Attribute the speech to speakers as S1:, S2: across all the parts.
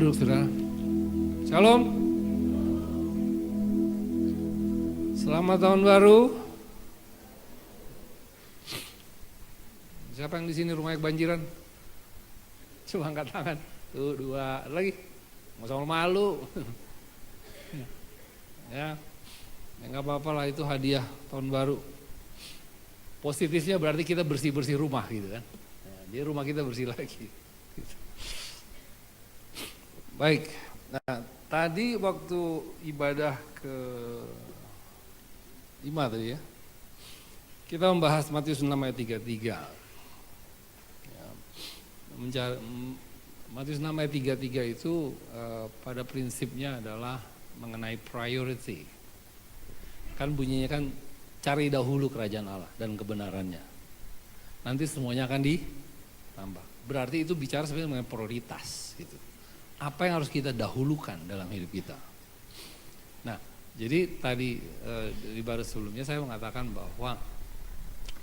S1: duduk, saudara. Shalom. Selamat tahun baru. Siapa yang di sini rumahnya kebanjiran? Coba angkat tangan. Tuh, dua lagi. Nggak usah malu. Ya, nggak apa-apa lah, itu hadiah tahun baru. Positifnya berarti kita bersih-bersih rumah gitu kan. Ya, jadi rumah kita bersih lagi. Gitu. Baik, nah tadi waktu ibadah ke 5 tadi ya, kita membahas Matius 6 ayat 33. Ya, Matius 6 ayat 33 itu pada prinsipnya adalah mengenai priority. Kan bunyinya kan cari dahulu kerajaan Allah dan kebenarannya. Nanti semuanya akan ditambah. Berarti itu bicara sebenarnya mengenai prioritas gitu. Apa yang harus kita dahulukan dalam hidup kita. Nah, jadi tadi di baris sebelumnya saya mengatakan bahwa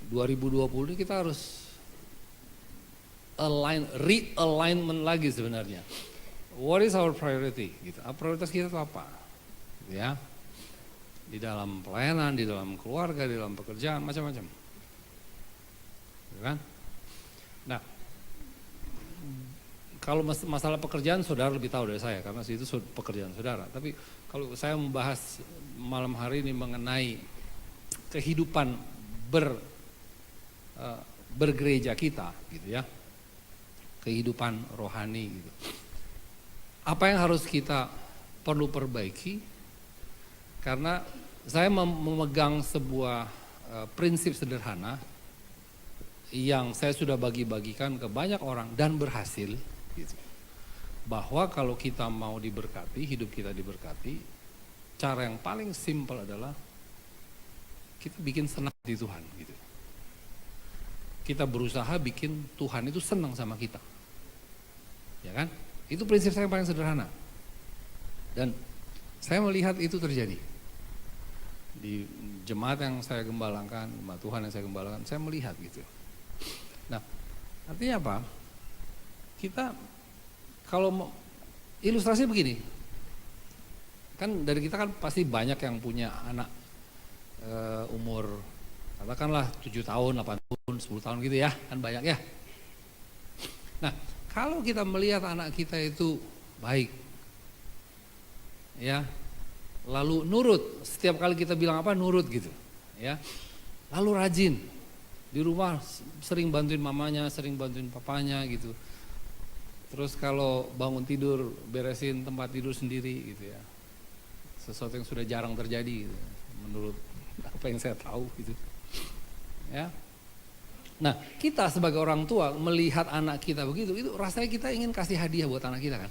S1: 2020 ini kita harus realignment lagi sebenarnya. What is our priority? Gitu. Prioritas kita itu apa? Gitu ya. Di dalam pelayanan, di dalam keluarga, di dalam pekerjaan, macam-macam. Gitu kan? Nah, kalau masalah pekerjaan saudara lebih tahu dari saya karena itu pekerjaan saudara. Tapi kalau saya membahas malam hari ini mengenai kehidupan bergereja kita, gitu ya, kehidupan rohani, gitu. Apa yang harus kita perlu perbaiki? Karena saya memegang sebuah prinsip sederhana yang saya sudah bagi-bagikan ke banyak orang dan berhasil. Gitu. Bahwa kalau kita mau diberkati, hidup kita diberkati, cara yang paling simpel adalah kita bikin senang di Tuhan. Gitu. Kita berusaha bikin Tuhan itu senang sama kita, ya kan? Itu prinsip saya yang paling sederhana. Dan saya melihat itu terjadi di jemaat yang saya gembalakan, jemaat Tuhan yang saya gembalakan, saya melihat gitu. Nah, artinya apa? Kita kalau ilustrasi begini, kan dari kita kan pasti banyak yang punya anak umur katakanlah 7 tahun, 8 tahun, 10 tahun gitu ya, kan banyak ya. Nah, kalau kita melihat anak kita itu baik, ya, lalu nurut, setiap kali kita bilang apa nurut gitu, ya, lalu rajin, di rumah sering bantuin mamanya, sering bantuin papanya gitu. Terus kalau bangun tidur beresin tempat tidur sendiri gitu ya. Sesuatu yang sudah jarang terjadi gitu, menurut apa yang saya tahu gitu. Ya. Nah, kita sebagai orang tua melihat anak kita begitu, itu rasanya kita ingin kasih hadiah buat anak kita kan.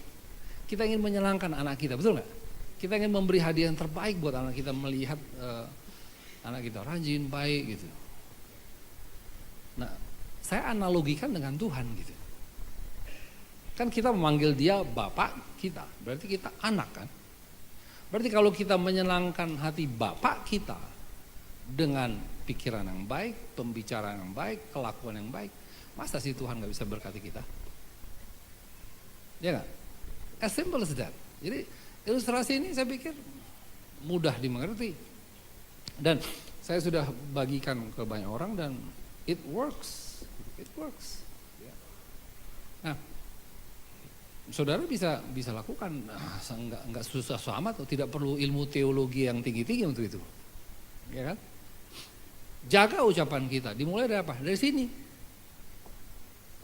S1: Kita ingin menyenangkan anak kita, betul nggak? Kita ingin memberi hadiah yang terbaik buat anak kita, melihat anak kita rajin, baik gitu. Nah, saya analogikan dengan Tuhan gitu. Kan kita memanggil dia Bapak kita, berarti kita anak kan. Berarti kalau kita menyenangkan hati Bapak kita dengan pikiran yang baik, pembicaraan yang baik, kelakuan yang baik, masa sih Tuhan gak bisa berkati kita? Ya gak? As simple as that. Jadi ilustrasi ini saya pikir mudah dimengerti. Dan saya sudah bagikan ke banyak orang dan it works. It works. Nah, saudara bisa lakukan, enggak susah amat, tidak perlu ilmu teologi yang tinggi-tinggi untuk itu, ya kan? Jaga ucapan kita, dimulai dari apa? Dari sini.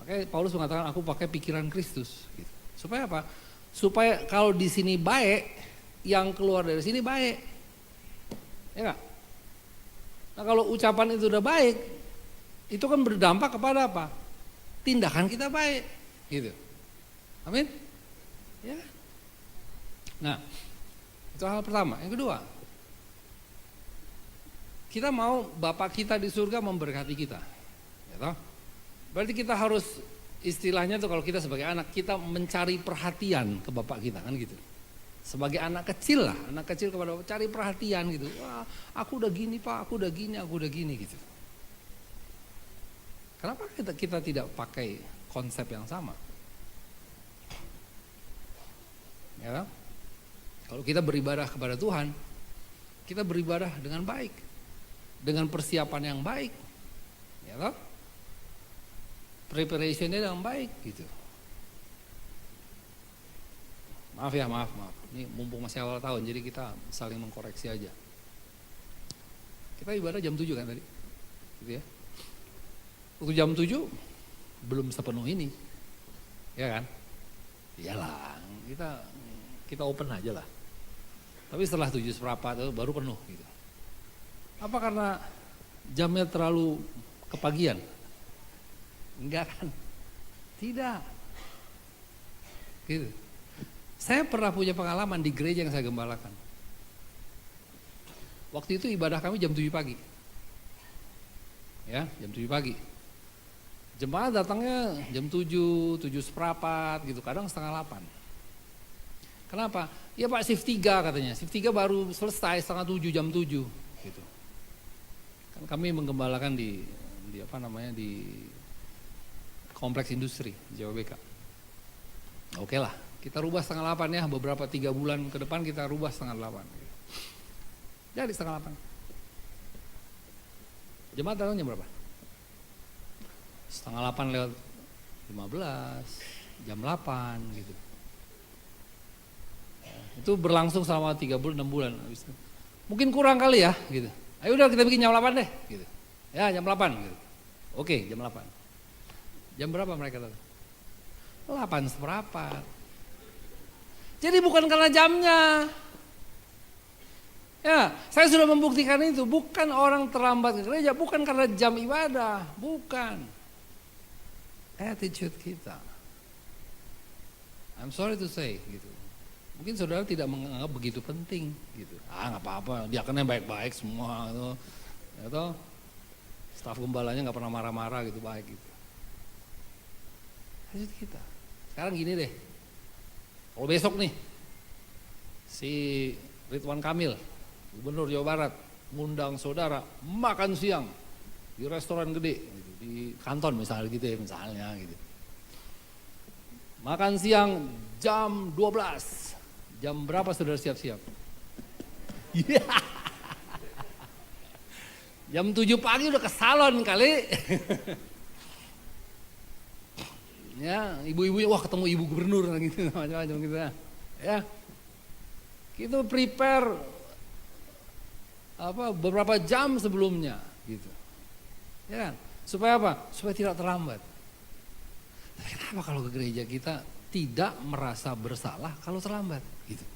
S1: Makanya Paulus mengatakan aku pakai pikiran Kristus, gitu. Supaya apa? Supaya kalau di sini baik, yang keluar dari sini baik, ya kan? Nah kalau ucapan itu udah baik, itu kan berdampak kepada apa? Tindakan kita baik, gitu. Amin. Ya. Nah, itu hal pertama. Yang kedua, kita mau Bapak kita di surga memberkati kita. Ya toh? Berarti kita harus istilahnya tuh kalau kita sebagai anak, kita mencari perhatian ke Bapak kita kan gitu. Sebagai anak kecil lah, anak kecil kepada Bapak cari perhatian gitu. Wah, aku udah gini Pak, aku udah gini gitu. Kenapa kita tidak pakai konsep yang sama? Ya, kalau kita beribadah kepada Tuhan, kita beribadah dengan baik, dengan persiapan yang baik, ya toh? Preparationnya yang baik gitu. Maaf ya, maaf. Ini mumpung masih awal tahun, jadi kita saling mengkoreksi aja. Kita ibadah jam 7 kan tadi, gitu ya. Waktu jam 7 belum sepenuh ini, ya kan? Iyalah, kita open aja lah. Tapi setelah 7 seperempat itu baru penuh gitu. Apa karena jamnya terlalu kepagian? Enggak kan? Tidak. Gitu. Saya pernah punya pengalaman di gereja yang saya gembalakan. Waktu itu ibadah kami jam 7 pagi. Ya, jam 7 pagi. Jemaat datangnya jam 7, 7 seperempat gitu, kadang setengah 8. Kenapa? Ya Pak shift 3 katanya, shift 3 baru selesai setengah 7, jam 7 gitu. Kan kami menggembalakan di kompleks industri JWBK. Oke lah, kita rubah setengah 8 ya, beberapa 3 bulan ke depan kita rubah setengah 8. Jadi setengah 8. Jemaat datang jam berapa? Setengah 8 lewat 15, jam 8 gitu. Itu berlangsung selama 3 bulan, 6 bulan. Mungkin kurang kali ya gitu. Ayo udah kita bikin jam 8 deh gitu. Ya jam 8 gitu. Oke jam 8. Jam berapa mereka datang? 8 seperempat. Jadi bukan karena jamnya. Ya, saya sudah membuktikan itu. Bukan orang terlambat ke gereja, bukan karena jam ibadah, bukan. Attitude kita. I'm sorry to say gitu. Mungkin saudara tidak menganggap begitu penting gitu. Nggak apa-apa, diakonnya baik-baik semua gitu. Atau staf gembalanya nggak pernah marah-marah gitu, baik gitu. Attitude kita. Sekarang gini deh. Kalau besok nih si Ridwan Kamil, Gubernur Jawa Barat, ngundang saudara makan siang di restoran gede gitu, di kantor misalnya gitu ya, misalnya gitu. Makan siang jam 12. Jam berapa saudara siap-siap? Yeah. Jam 7 pagi udah ke salon kali. Ya, ibu-ibunya wah ketemu ibu gubernur gitu macam-macam gitu ya. Kita prepare beberapa jam sebelumnya gitu. Ya kan? Supaya apa? Supaya tidak terlambat. Tapi kenapa kalau ke gereja kita tidak merasa bersalah kalau terlambat gitu.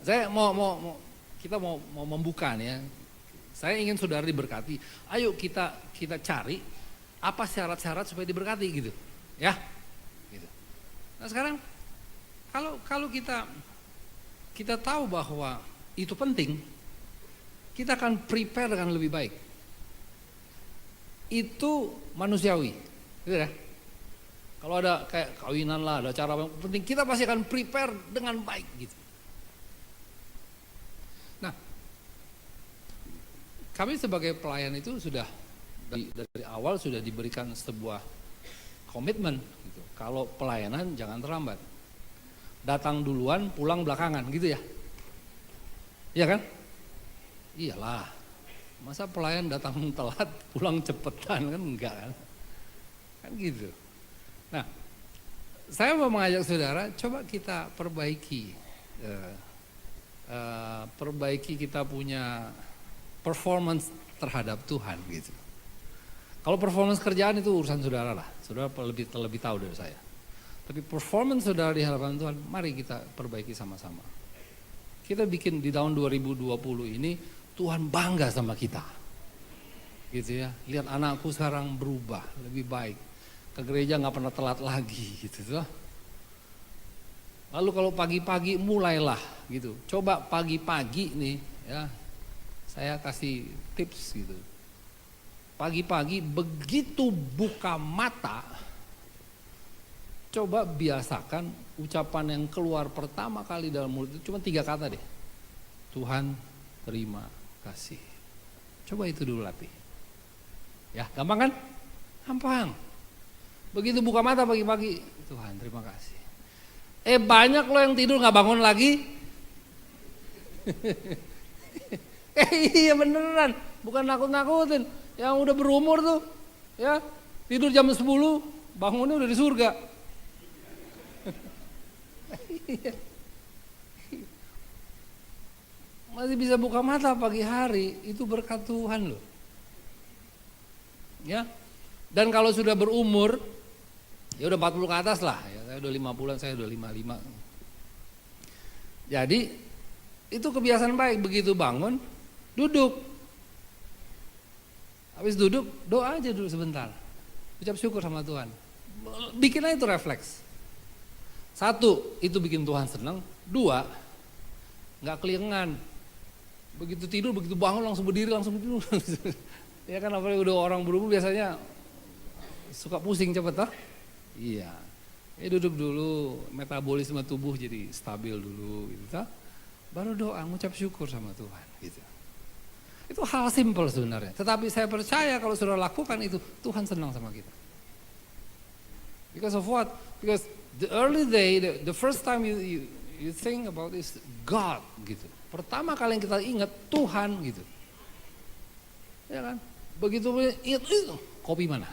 S1: Saya kita mau membuka nih ya. Saya ingin saudara diberkati. Ayo kita cari apa syarat-syarat supaya diberkati gitu. Ya. Gitu. Nah, sekarang kalau kita tahu bahwa itu penting, kita akan prepare dengan lebih baik. Itu manusiawi, gitu ya. Kalau ada kayak kawinan lah, ada acara yang penting, kita pasti akan prepare dengan baik gitu. Nah, kami sebagai pelayan itu sudah dari awal sudah diberikan sebuah komitmen gitu. Kalau pelayanan jangan terlambat. Datang duluan, pulang belakangan gitu ya. Iya kan? Iyalah. Masa pelayan datang telat, pulang cepetan kan enggak kan? Kan gitu. Nah, saya mau mengajak saudara, coba kita perbaiki kita punya performance terhadap Tuhan gitu. Kalau performance kerjaan itu urusan saudara lah, saudara lebih tahu dari saya. Tapi performance saudara di hadapan Tuhan, mari kita perbaiki sama-sama. Kita bikin di tahun 2020 ini Tuhan bangga sama kita, gitu ya. Lihat anakku sekarang berubah, lebih baik. Ke gereja nggak pernah telat lagi, gitu tuh. Lalu kalau pagi-pagi mulailah, gitu. Coba pagi-pagi nih, ya. Saya kasih tips gitu. Pagi-pagi begitu buka mata, coba biasakan ucapan yang keluar pertama kali dalam mulut itu cuma 3 kata deh. Tuhan terima kasih. Coba itu dulu latih. Ya, gampang kan? Gampang. Begitu buka mata pagi-pagi, Tuhan terima kasih. Banyak loh yang tidur nggak bangun lagi. Iya beneran, bukan nakut-nakutin. Yang udah berumur tuh, ya tidur jam 10, bangunnya udah di surga. Masih bisa buka mata pagi hari, itu berkat Tuhan loh. Ya, dan kalau sudah berumur, ya udah 40 ke atas lah, ya, saya udah 50-an, saya udah 55. Jadi itu kebiasaan baik, begitu bangun, duduk. Habis duduk, doa aja dulu sebentar. Ucap syukur sama Tuhan. Bikin aja itu refleks. 1, itu bikin Tuhan senang. 2, gak keliengan. Begitu tidur, begitu bangun langsung berdiri, langsung tidur. Ya kan apalagi udah orang berumur biasanya suka pusing cepet toh? Iya. Duduk dulu, metabolisme tubuh jadi stabil dulu gitu toh. Baru doa, ngucap syukur sama Tuhan gitu. Itu hal simpel sebenarnya. Tetapi saya percaya kalau sudah lakukan itu, Tuhan senang sama kita. Because of what? Because the early day, the first time you think about is God gitu. Pertama kali yang kita ingat Tuhan gitu. Ya kan? Begitu ingat itu, kopi mana?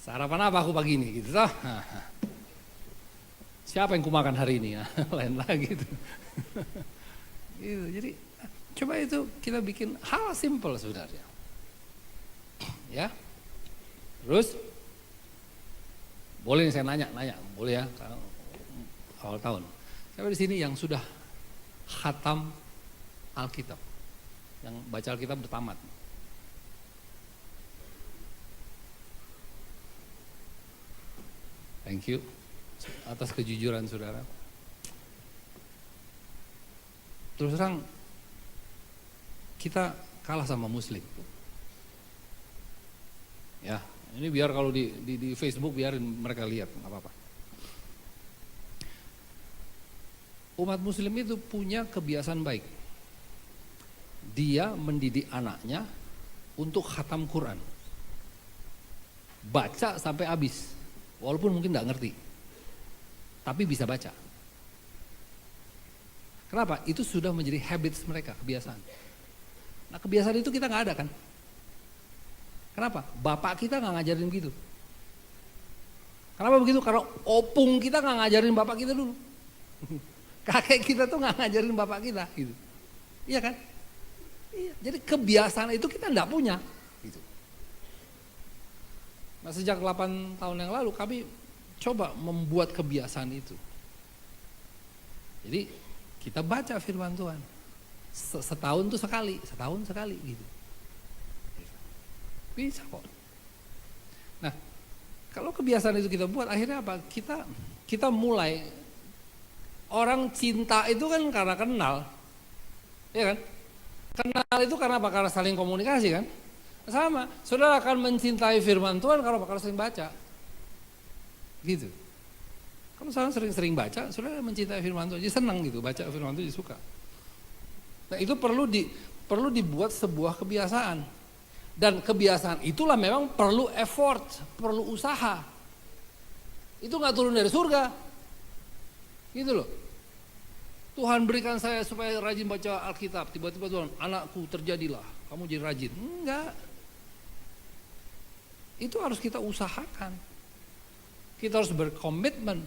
S1: Sarapan apa aku pagi ini gitu toh? Siapa yang kumakan hari ini ya? Lain lagi tuh. Gitu. Jadi coba itu kita bikin hal simple sebenarnya. Ya. Terus boleh saya nanya, boleh ya? Awal tahun. Siapa di sini yang sudah khatam Alkitab? Yang baca Alkitab bertamat? Thank you atas kejujuran saudara. Terus terang kita kalah sama Muslim. Ya, ini biar kalau di Facebook biarin mereka lihat, nggak apa-apa. Umat Muslim itu punya kebiasaan baik. Dia mendidik anaknya untuk khatam Quran, baca sampai habis, walaupun mungkin nggak ngerti, tapi bisa baca. Kenapa? Itu sudah menjadi habits mereka, kebiasaan. Nah kebiasaan itu kita nggak ada kan? Kenapa? Bapak kita nggak ngajarin begitu. Kenapa begitu? Karena opung kita nggak ngajarin bapak kita dulu. Kakek kita tuh nggak ngajarin bapak kita, gitu. Iya kan? Iya. Jadi kebiasaan itu kita nggak punya. Gitu. Nah sejak 8 tahun yang lalu kami coba membuat kebiasaan itu. Jadi kita baca firman Tuhan setahun tuh sekali gitu. Bisa kok. Nah kalau kebiasaan itu kita buat akhirnya apa? Kita mulai, orang cinta itu kan karena kenal, ya kan? Kenal itu karena apa? Karena saling komunikasi kan? Sama, saudara akan mencintai firman Tuhan karena bakal sering baca. Gitu. Kalau saudara sering-sering baca, saudara mencintai firman Tuhan, jadi senang gitu, baca firman Tuhan jadi suka. Nah itu perlu dibuat sebuah kebiasaan. Dan kebiasaan itulah memang perlu effort, perlu usaha. Itu gak turun dari surga. Gitu loh. Tuhan berikan saya supaya rajin baca Alkitab, tiba-tiba Tuhan, anakku terjadilah, kamu jadi rajin. Enggak. Itu harus kita usahakan. Kita harus berkomitmen.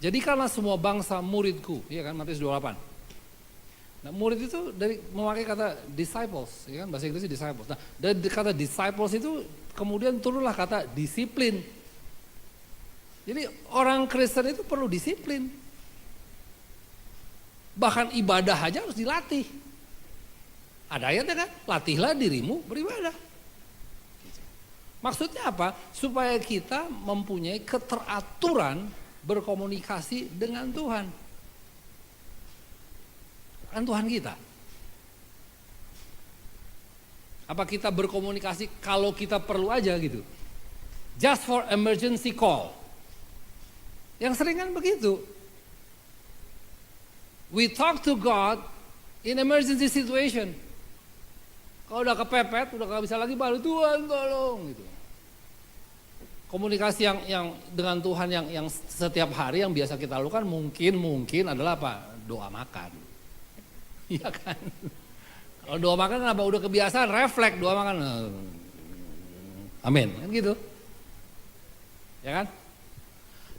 S1: Jadikanlah semua bangsa muridku, ya kan, Matius 28. Nah, murid itu dari memakai kata disciples, ya kan, bahasa Inggrisnya disciples. Nah, dari kata disciples itu kemudian turunlah kata disiplin. Jadi orang Kristen itu perlu disiplin. Bahkan ibadah aja harus dilatih. Ada ayatnya kan, latihlah dirimu beribadah. Maksudnya apa? Supaya kita mempunyai keteraturan berkomunikasi dengan Tuhan. Kan Tuhan kita. Apa kita berkomunikasi kalau kita perlu aja gitu? Just for emergency call. Yang sering kan begitu. We talk to God in emergency situation. Kalau udah kepepet, udah gak bisa lagi baru Tuhan tolong gitu. Komunikasi yang dengan Tuhan yang setiap hari yang biasa kita lakukan mungkin adalah apa? Doa makan. Iya kan? Kalau doa makan kenapa? Udah kebiasaan, refleks doa makan. Amin, kan gitu. Ya kan?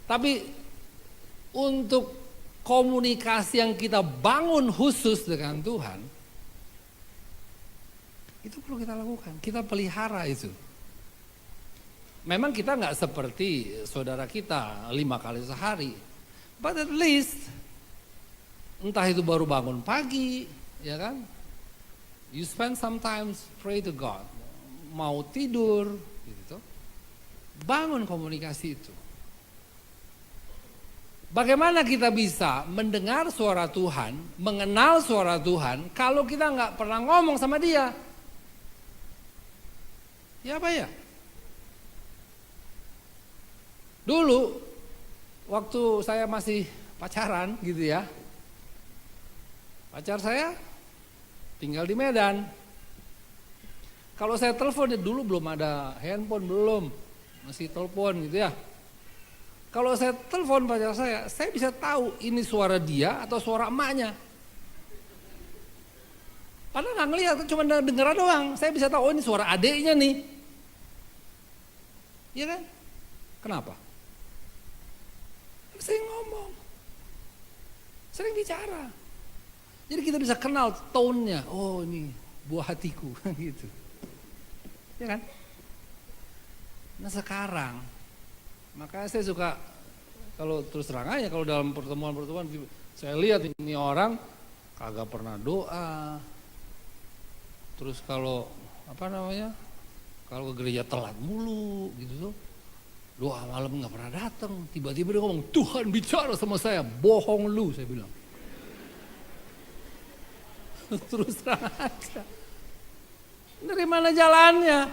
S1: Tapi untuk komunikasi yang kita bangun khusus dengan Tuhan, itu perlu kita lakukan, kita pelihara itu. Memang kita nggak seperti saudara kita 5 kali sehari, but at least entah itu baru bangun pagi, ya kan? You spend sometimes pray to God, mau tidur, gitu. Bangun komunikasi itu. Bagaimana kita bisa mendengar suara Tuhan, mengenal suara Tuhan, kalau kita nggak pernah ngomong sama Dia? Ya apa ya? Dulu, waktu saya masih pacaran gitu ya, pacar saya tinggal di Medan. Kalau saya telepon, dulu belum ada handphone, masih telepon gitu ya. Kalau saya telepon pacar saya bisa tahu ini suara dia atau suara emaknya. Padahal nggak ngeliat, cuma denger doang. Saya bisa tahu, oh ini suara adiknya nih. Iya kan? Kenapa? Sering ngomong, sering bicara. Jadi kita bisa kenal tone-nya. Oh ini buah hatiku, gitu. Ya kan? Nah sekarang, makanya saya suka, kalau terus terang aja, kalau dalam pertemuan-pertemuan, saya lihat ini orang kagak pernah doa. Terus kalau, kalau ke gereja telat mulu, gitu tuh. Doa malam gak pernah datang, tiba-tiba dia ngomong, Tuhan bicara sama saya, bohong lu, saya bilang. Terus terang aja. Dari mana jalannya?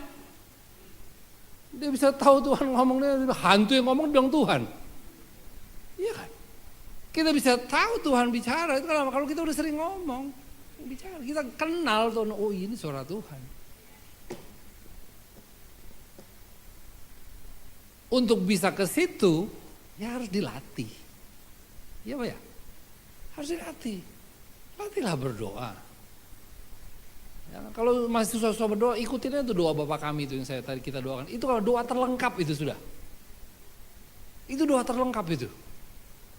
S1: Dia bisa tahu Tuhan ngomongnya, hantu yang ngomong bilang Tuhan. Iya kan? Kita bisa tahu Tuhan bicara, itu kalau kita udah sering ngomong, bicara, kita kenal tuh, oh ini suara Tuhan. Untuk bisa ke situ, ya harus dilatih. Iya Pak ya? Harus dilatih. Latihlah berdoa. Ya, kalau masih susah-susah berdoa, ikutin aja doa Bapa kami itu yang tadi kita doakan. Itu kalau doa terlengkap itu sudah. Itu doa terlengkap itu.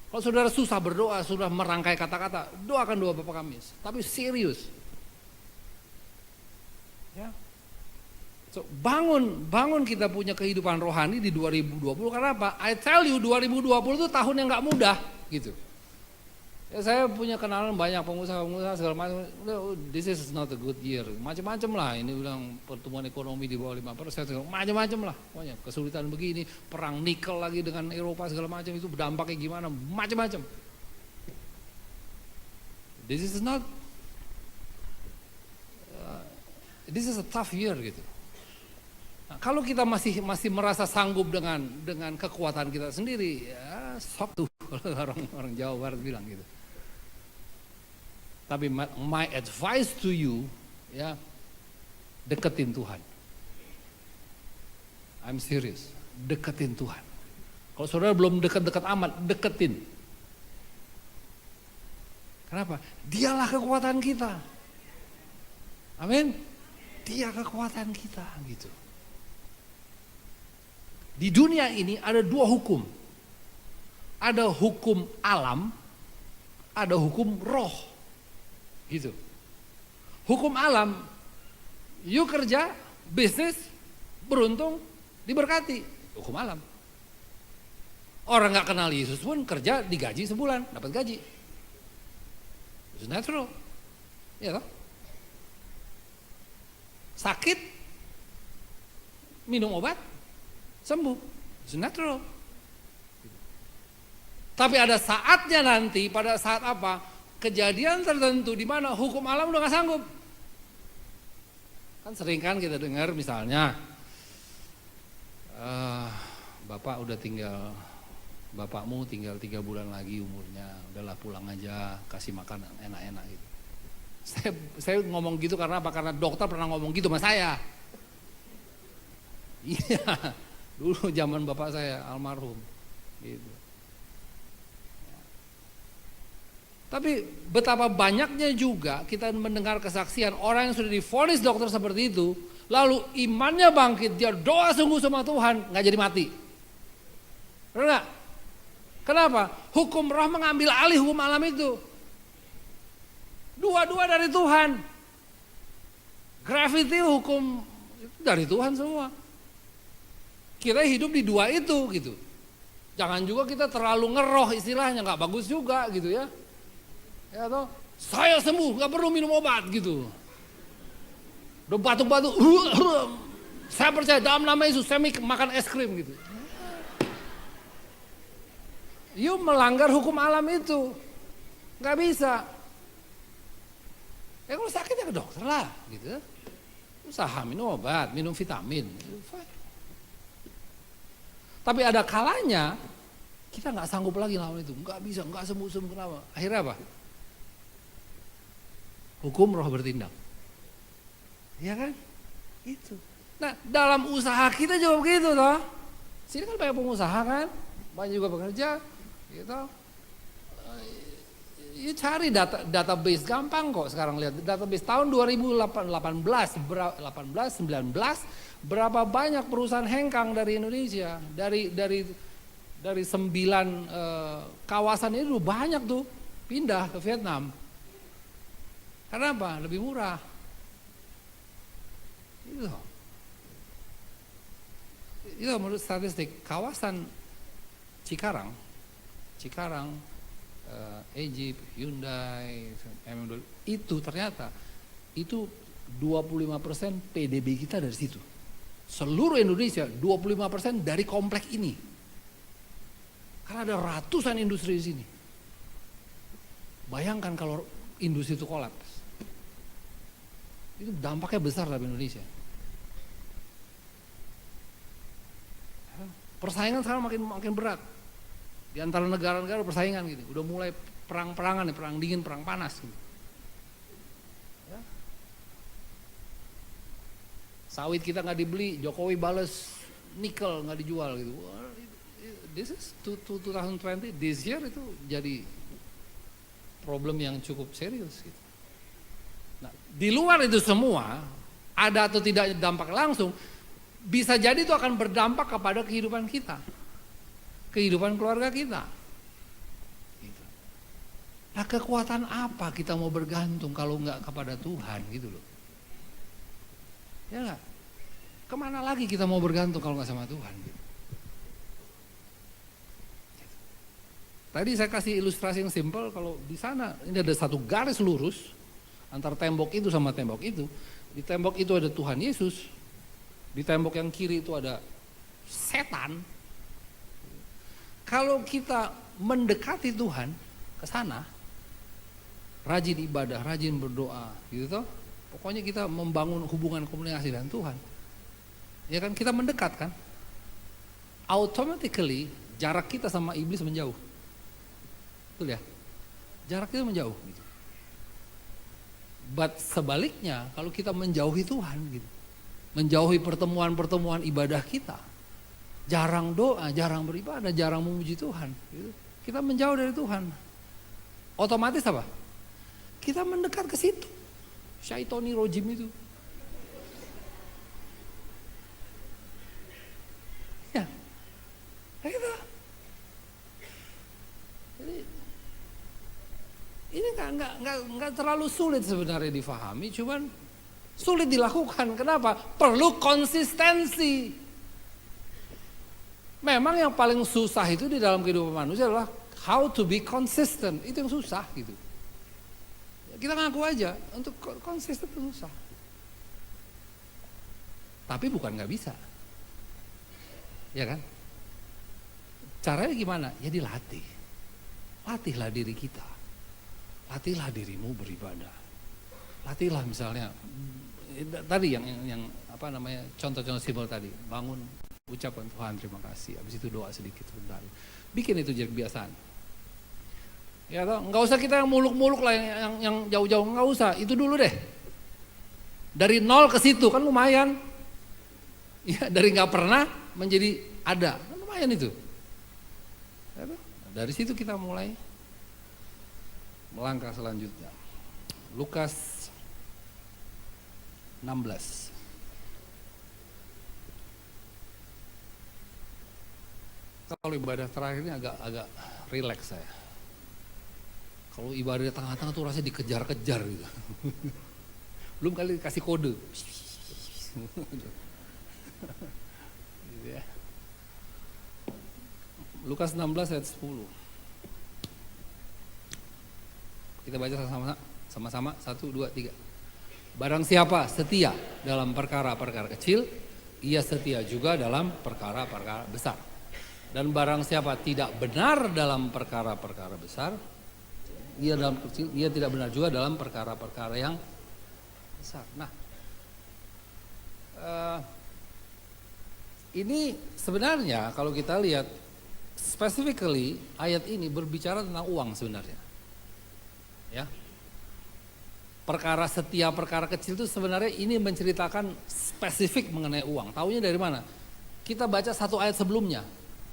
S1: Kalau saudara susah berdoa, sudah merangkai kata-kata, doakan doa Bapa kami. Tapi serius. Ya. So, bangun kita punya kehidupan rohani di 2020, karena apa? I tell you 2020 itu tahun yang gak mudah gitu. Ya, saya punya kenalan banyak pengusaha segala macam. This is not a good year. Macam-macam lah. Ini bilang pertumbuhan ekonomi di bawah 5%, macam-macam lah. Pokoknya kesulitan begini, perang nikel lagi dengan Eropa segala macam, itu dampaknya gimana? Macam-macam. This is a tough year gitu. Nah, kalau kita masih merasa sanggup dengan kekuatan kita sendiri, ya sok tuh kalau orang Jawa Barat bilang gitu. Tapi my advice to you, ya deketin Tuhan. I'm serious, deketin Tuhan. Kalau saudara belum dekat-dekat amat, deketin. Kenapa? Dialah kekuatan kita. Amin. Dia kekuatan kita gitu. Di dunia ini ada 2 hukum. Ada hukum alam, ada hukum roh. Gitu. Hukum alam, you kerja, bisnis, beruntung, diberkati. Hukum alam. Orang gak kenal Yesus pun kerja, digaji sebulan, dapat gaji. It's natural. Ya toh? Sakit, minum obat, sembuh. It's natural. Tapi ada saatnya nanti, pada saat apa? Kejadian tertentu di mana hukum alam udah gak sanggup. Kan sering kan kita dengar misalnya, Bapak udah bapakmu tinggal 3 bulan lagi umurnya, udahlah pulang aja, kasih makan enak-enak gitu. Saya ngomong gitu karena apa? Karena dokter pernah ngomong gitu sama saya. Iya, Dulu zaman bapak saya almarhum. Gitu. Tapi betapa banyaknya juga kita mendengar kesaksian orang yang sudah divonis dokter seperti itu, lalu imannya bangkit, dia doa sungguh sama Tuhan, nggak jadi mati. Benar nggak? Kenapa? Hukum roh mengambil alih hukum alam itu. Dua-dua dari Tuhan. Gravity hukum itu dari Tuhan semua. Kita hidup di dua itu gitu. Jangan juga kita terlalu ngeroh istilahnya, nggak bagus juga gitu ya. Ya toh, saya sembuh, nggak perlu minum obat gitu. Udah batuk-batuk, saya percaya dalam nama Yesus saya makan es krim gitu. You melanggar hukum alam itu, nggak bisa. Ya kalau sakit ya ke dokter lah, gitu. Usaha minum obat, minum vitamin. Tapi ada kalanya kita nggak sanggup lagi lawan itu, nggak bisa, nggak sembuh-sembuh, kenapa? Akhirnya apa? Hukum roh bertindak. Ya kan? Itu. Nah, dalam usaha kita juga begitu toh. Sini kan banyak pengusaha kan, banyak juga bekerja, gitu. You cari database gampang kok sekarang lihat database tahun 2018, 19 berapa banyak perusahaan hengkang dari Indonesia, dari 9 kawasan itu banyak tuh pindah ke Vietnam. Kenapa? Lebih murah. Itu menurut statistik kawasan Cikarang, Egypt, Hyundai, itu ternyata itu 25% PDB kita dari situ. Seluruh Indonesia 25% dari komplek ini. Karena ada ratusan industri di sini. Bayangkan kalau industri itu kolaps. Itu dampaknya besar dalam Indonesia. Persaingan sekarang makin berat. Di antara negara-negara persaingan gitu. Udah mulai perang-perangan nih, perang dingin, perang panas gitu. Ya. Sawit kita nggak dibeli, Jokowi bales nikel nggak dijual gitu. This is 2020, this year itu jadi problem yang cukup serius gitu. Nah, di luar itu semua, ada atau tidak dampak langsung, bisa jadi itu akan berdampak kepada kehidupan kita. Kehidupan keluarga kita. Gitu. Nah, kekuatan apa kita mau bergantung kalau nggak kepada Tuhan gitu loh. Ya nggak? Kemana lagi kita mau bergantung kalau nggak sama Tuhan? Gitu. Tadi saya kasih ilustrasi yang simpel, kalau di sana ini ada satu garis lurus antara tembok itu sama tembok itu. Di tembok itu ada Tuhan Yesus, di tembok yang kiri itu ada setan. Kalau kita mendekati Tuhan ke sana, rajin ibadah, rajin berdoa, gitu toh. Pokoknya kita membangun hubungan komunikasi dengan Tuhan. Ya kan, kita mendekat kan. Automatically jarak kita sama iblis menjauh. Betul ya? Jarak itu menjauh gitu. But sebaliknya kalau kita menjauhi Tuhan gitu. Menjauhi pertemuan-pertemuan ibadah kita. Jarang doa, jarang beribadah, jarang memuji Tuhan gitu. Kita menjauh dari Tuhan. Otomatis apa? Kita mendekat ke situ. Syaitoni rojim itu. Ya. Gitu. Jadi ini nggak terlalu sulit sebenarnya difahami, cuman sulit dilakukan. Kenapa? Perlu konsistensi. Memang yang paling susah itu di dalam kehidupan manusia adalah how to be consistent. Itu yang susah gitu. Kita ngaku aja untuk konsisten itu susah. Tapi bukan nggak bisa, ya kan? Caranya gimana? Ya dilatih. Latihlah diri kita. Latihlah dirimu beribadah. Latihlah misalnya tadi yang apa namanya, contoh-contoh simpel tadi, bangun ucapkan Tuhan terima kasih, habis itu doa sedikit sebentar. Bikin itu jadi kebiasaan. Ya toh, nggak usah kita yang muluk-muluk lah, yang jauh-jauh, nggak usah. Itu dulu deh. Dari 0 ke situ kan lumayan. Ya, dari nggak pernah menjadi ada. Kan lumayan itu. Dari situ kita mulai melangkah selanjutnya. Lukas 16. Kalau ibadah terakhir ini agak rileks saya. Kalau ibadah di tengah-tengah tuh rasanya dikejar-kejar gitu. Belum kali kasih kode. Gitu ya. Lukas 16 ayat 10. Kita baca sama-sama. 1, 2, 3. Barang siapa setia dalam perkara-perkara kecil, ia setia juga dalam perkara-perkara besar. Dan barang siapa tidak benar dalam perkara-perkara besar, ia dalam kecil, ia tidak benar juga dalam perkara-perkara yang besar. Nah, ini sebenarnya kalau kita lihat specifically ayat ini berbicara tentang uang sebenarnya. Ya. Perkara setia, perkara kecil itu sebenarnya ini menceritakan spesifik mengenai uang. Taunya dari mana? Kita baca satu ayat sebelumnya,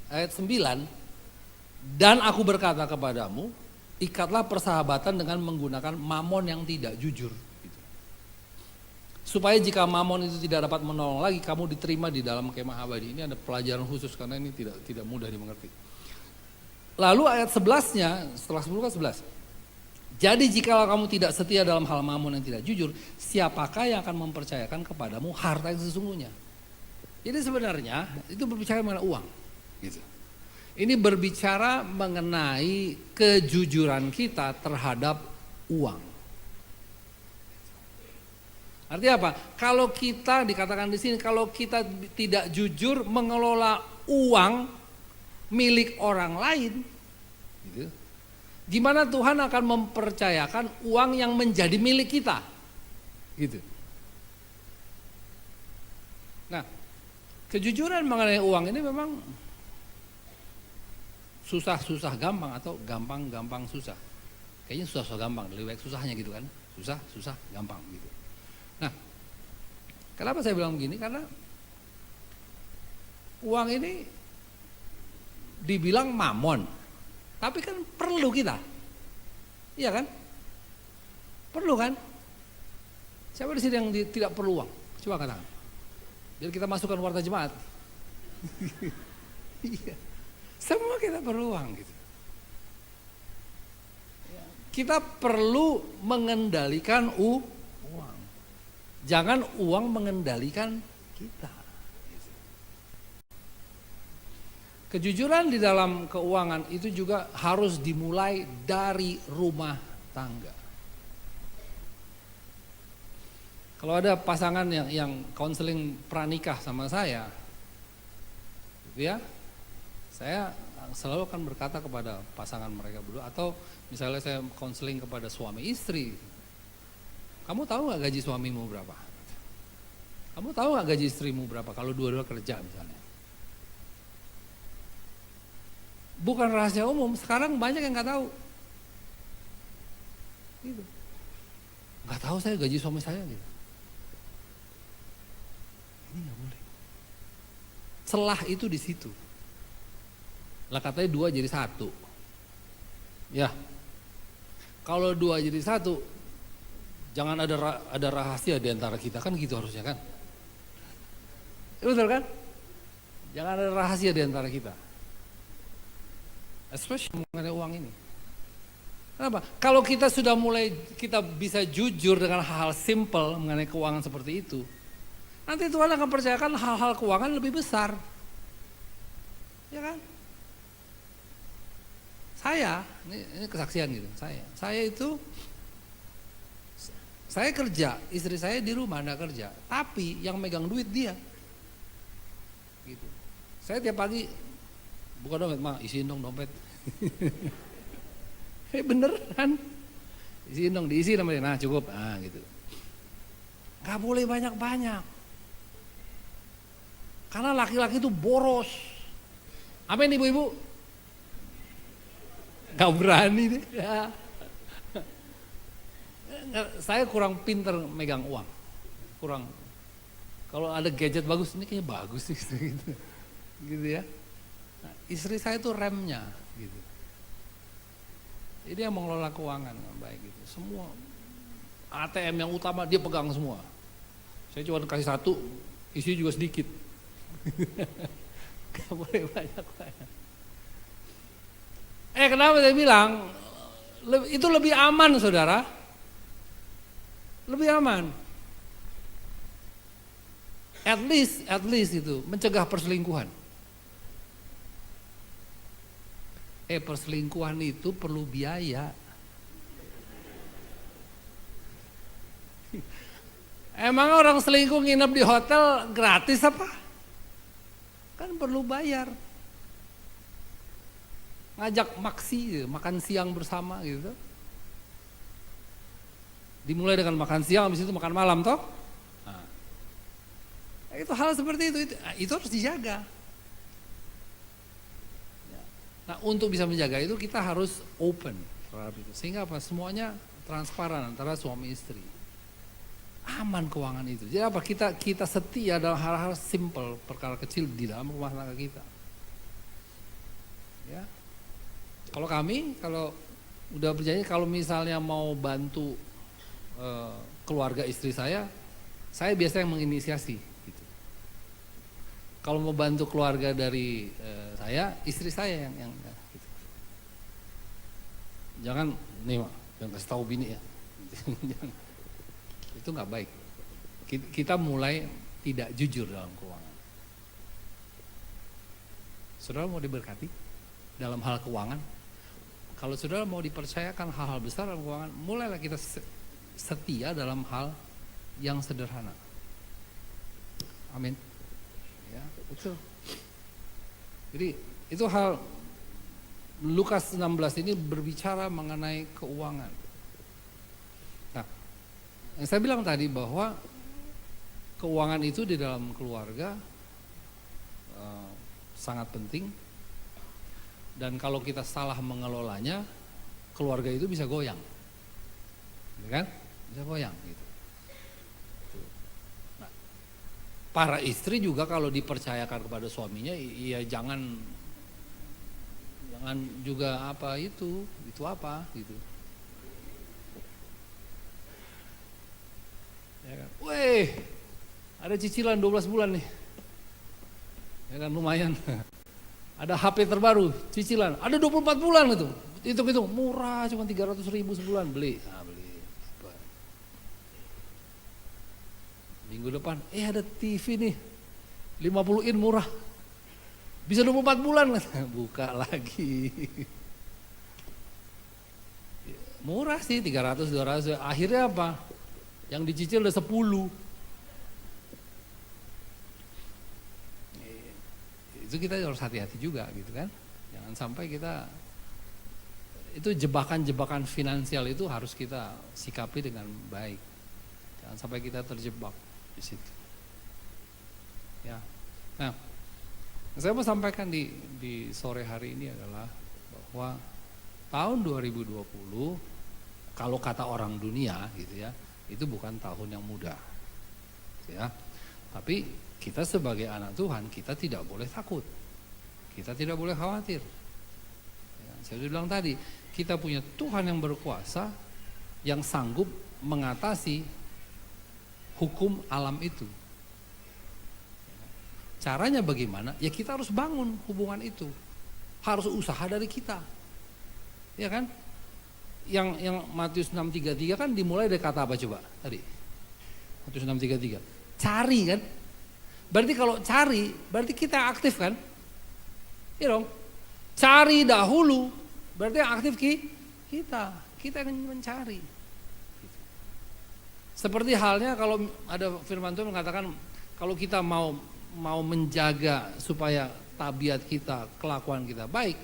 S1: ayat 9. Dan aku berkata kepadamu, ikatlah persahabatan dengan menggunakan mamon yang tidak jujur. Gitu. Supaya jika mamon itu tidak dapat menolong lagi, kamu diterima di dalam kemah abadi. Ini ada pelajaran khusus karena ini tidak mudah dimengerti. Lalu ayat 11-nya, setelah 10 kan 11. Jadi jikalau kamu tidak setia dalam hal mamon yang tidak jujur, siapakah yang akan mempercayakan kepadamu harta yang sesungguhnya? Jadi sebenarnya itu berbicara mengenai uang. Gitu. Ini berbicara mengenai kejujuran kita terhadap uang. Artinya apa? Kalau kita dikatakan di sini, kalau kita tidak jujur mengelola uang milik orang lain, gitu, gimana Tuhan akan mempercayakan uang yang menjadi milik kita? Gitu. Nah, kejujuran mengenai uang ini memang susah-susah gampang atau gampang-gampang susah. Kayaknya susah-susah gampang, lebih baik susahnya gitu kan. Susah-susah gampang gitu. Nah, kenapa saya bilang begini? Karena uang ini dibilang mamon, tapi kan perlu kita. Iya kan? Perlu kan? Siapa di sini yang tidak perlu uang? Coba katakan. Biar kita masukkan warta jemaat. Iya. Semua kita perlu uang gitu. Kita perlu mengendalikan uang. Jangan uang mengendalikan kita. Kejujuran di dalam keuangan itu juga harus dimulai dari rumah tangga. Kalau ada pasangan yang konseling pranikah sama saya, gitu ya, saya selalu akan berkata kepada pasangan mereka berdua, atau misalnya saya konseling kepada suami istri, kamu tahu nggak gaji suamimu berapa? Kamu tahu nggak gaji istrimu berapa kalau dua-dua kerja misalnya? Bukan rahasia umum, sekarang banyak yang nggak tahu. Gitu. Nggak tahu saya gaji suami saya gitu. Ini nggak boleh. Celah itu di situ. Lah katanya 2 jadi 1. Ya. Kalau 2 jadi 1, jangan ada rahasia di antara kita, kan gitu harusnya kan? Betul kan? Jangan ada rahasia di antara kita. Especially mengenai uang ini. Kenapa? Kalau kita sudah mulai, kita bisa jujur dengan hal-hal simple mengenai keuangan seperti itu, nanti Tuhan akan percayakan hal-hal keuangan lebih besar. Ya kan? Saya, ini kesaksian gitu, saya kerja, istri saya di rumah enggak kerja, tapi yang megang duit dia. Gitu. Saya tiap pagi buka dompet, Ma, isiin dong dompet. Beneran. Isiin dong, diisi namanya, nah cukup, nah gitu. Gak boleh banyak-banyak. Karena laki-laki itu boros. Apa ini ibu-ibu? Gak berani deh. Ya. Saya kurang pinter megang uang. Kurang. Kalau ada gadget bagus, ini kayaknya bagus sih. Gitu. gitu ya. Nah, istri saya itu remnya, gitu. Ini yang mengelola keuangan dengan baik gitu. Semua ATM yang utama dia pegang semua. Saya cuma kasih satu, isi juga sedikit. Gak boleh banyak. Kenapa saya bilang itu lebih aman, saudara? Lebih aman. At least itu mencegah perselingkuhan. Perselingkuhan itu perlu biaya. Emang orang selingkuh nginep di hotel gratis apa? Kan perlu bayar. Ngajak maksi, makan siang bersama gitu. Dimulai dengan makan siang, habis itu makan malam toh. Nah, itu hal seperti itu harus dijaga. Nah, untuk bisa menjaga itu kita harus open terhadap itu. Sehingga apa? Semuanya transparan antara suami istri. Aman keuangan itu. Jadi apa? Kita setia dalam hal-hal simple, perkara kecil di dalam rumah tangga kita. Ya. Kalau kami, kalau udah berjanji, kalau misalnya mau bantu keluarga istri saya biasanya menginisiasi. Gitu. Kalau mau bantu keluarga dari saya, istri saya yang gitu. Jangan, nih Mak, jangan kasih tahu bini ya. Itu nggak baik. Kita mulai tidak jujur dalam keuangan. Saudara mau diberkati dalam hal keuangan? Kalau saudara mau dipercayakan hal-hal besar dalam keuangan, mulailah kita setia dalam hal yang sederhana. Amin. Ya, betul. Jadi itu hal Lukas 16 ini berbicara mengenai keuangan. Nah, yang saya bilang tadi bahwa keuangan itu di dalam keluarga sangat penting. Dan kalau kita salah mengelolanya, keluarga itu bisa goyang, ya kan? Bisa goyang gitu. Nah, para istri juga kalau dipercayakan kepada suaminya, ya jangan juga apa itu apa gitu. Ya kan? Weh, ada cicilan 12 bulan nih, ya kan lumayan. Ada HP terbaru, cicilan, ada 24 bulan itu. Hitung-hitung, murah cuma 300.000 sebulan, beli. Nah, beli. Minggu depan, ada TV nih, 50 in murah. Bisa 24 bulan, buka lagi. Murah sih, 300, 200, akhirnya apa? Yang dicicil udah 10. Itu kita harus hati-hati juga gitu kan. Jangan sampai kita, itu jebakan-jebakan finansial itu harus kita sikapi dengan baik. Jangan sampai kita terjebak di situ. Ya. Nah, saya mau sampaikan di sore hari ini adalah bahwa tahun 2020 kalau kata orang dunia gitu ya, itu bukan tahun yang mudah. Ya. Tapi kita sebagai anak Tuhan, kita tidak boleh takut. Kita tidak boleh khawatir. Ya, saya sudah bilang tadi, kita punya Tuhan yang berkuasa, yang sanggup mengatasi hukum alam itu. Caranya bagaimana? Ya kita harus bangun hubungan itu. Harus usaha dari kita. Ya kan? Yang Matius 6:33 kan dimulai dari kata apa coba tadi? Matius 6:33. Cari kan? Berarti kalau cari, berarti kita aktif kan? Iya dong. Cari dahulu, berarti yang aktif kita yang mencari. Seperti halnya kalau ada firman Tuhan mengatakan kalau kita mau menjaga supaya tabiat kita, kelakuan kita baik,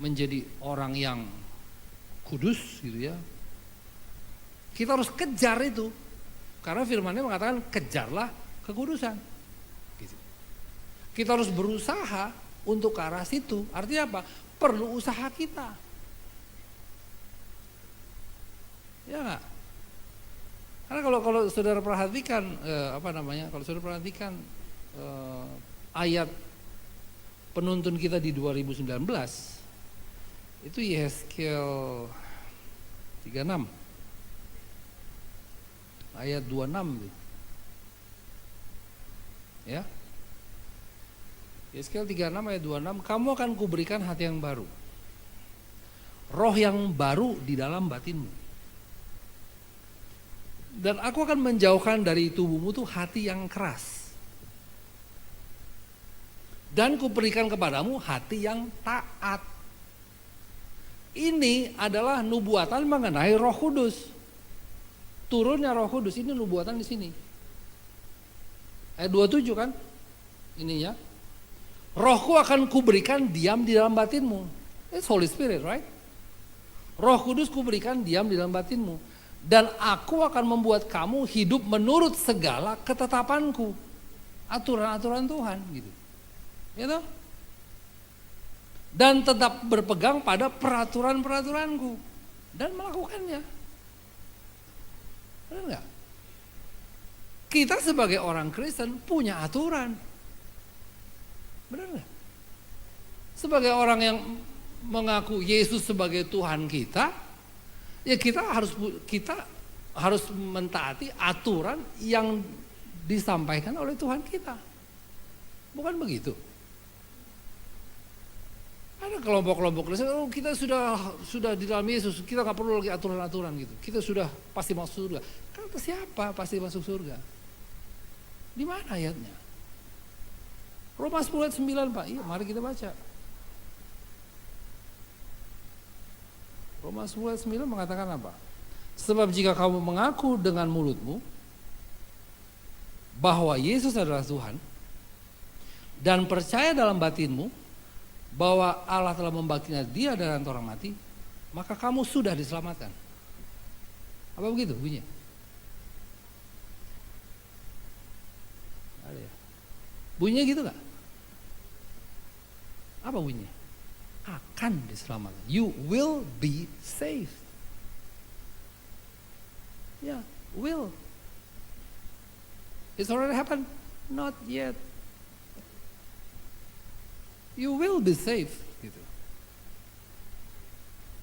S1: menjadi orang yang kudus gitu ya. Kita harus kejar itu. Karena firman-Nya mengatakan kejarlah kekudusan. Kita harus berusaha untuk ke arah situ. Artinya apa? Perlu usaha kita. Ya enggak? Karena kalau saudara perhatikan kalau saudara perhatikan ayat penuntun kita di 2019 itu Yehezkiel 36 ayat 26 tuh. Ya. Yehezkiel 36 ayat 26, kamu akan kuberikan hati yang baru. Roh yang baru di dalam batinmu. Dan aku akan menjauhkan dari tubuhmu tuh hati yang keras. Dan kuberikan kepadamu hati yang taat. Ini adalah nubuatan mengenai Roh Kudus. Turunnya Roh Kudus, ini nubuatan di sini. Ayat 27 kan? Ininya. Rohku akan kuberikan diam di dalam batinmu. It's Holy Spirit, right? Roh Kudus kuberikan diam di dalam batinmu. Dan aku akan membuat kamu hidup menurut segala ketetapanku. Aturan-aturan Tuhan gitu. Gitu. Dan tetap berpegang pada peraturan-peraturanku. Dan melakukannya. Benar nggak? Kita sebagai orang Kristen punya aturan. Benar nggak? Sebagai orang yang mengaku Yesus sebagai Tuhan kita, ya kita harus mentaati aturan yang disampaikan oleh Tuhan kita. Bukan begitu? Ada kelompok-kelompok Kristen, oh, kita sudah di dalam Yesus, kita nggak perlu lagi aturan-aturan gitu. Kita sudah pasti masuk surga. Kata siapa pasti masuk surga? Di mana ayatnya? Roma 10 ayat 9 Pak, iya mari kita baca. Roma 10 ayat 9 mengatakan apa? Sebab jika kamu mengaku dengan mulutmu bahwa Yesus adalah Tuhan dan percaya dalam batinmu bahwa Allah telah membangkitkan Dia dari antara orang mati, maka kamu sudah diselamatkan. Apa begitu bunyinya? Ada ya? Bunyinya gitu gak? Apa bunyinya? Akan diselamatkan. You will be saved. Ya, will. It's already happened? Not yet. You will be saved. Gitu.